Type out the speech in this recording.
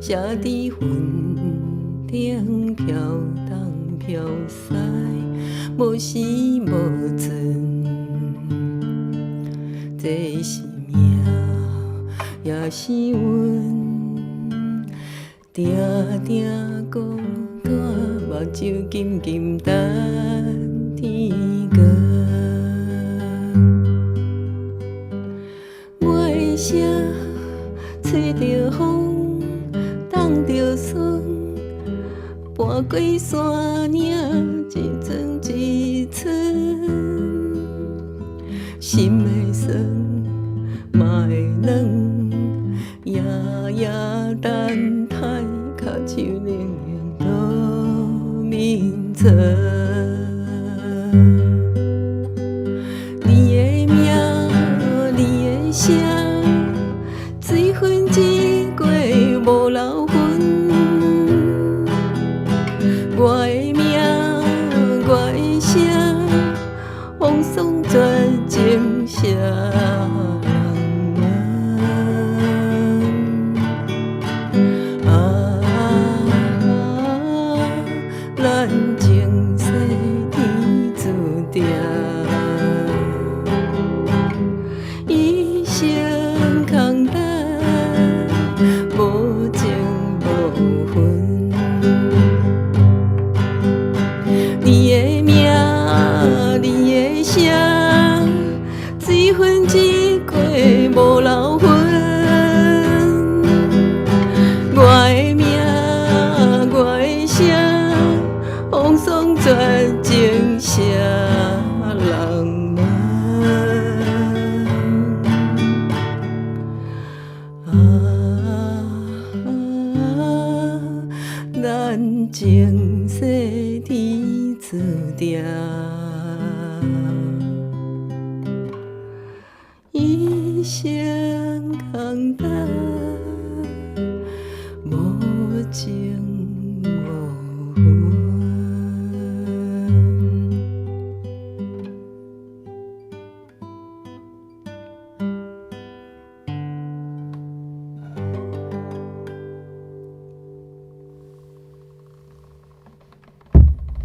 写伫云顶飘东飘西，无时无存。这是命，也是运，定定孤单，目睭紧紧等天光。月声吹着风，挡着霜，搬过山岭，一寸一寸，心会酸，嘛会软，夜夜等待，脚手冷冷都眠床。你的名，你的声，水分一过无留痕。我的名，我的声，风霜绝情谁人问？咱前世天注定，一生空等，无情无分。你的名，你的声，水分一过无留痕。我的名，我的声，风霜绝情谁人问？咱前世天注定，一生空等，无情。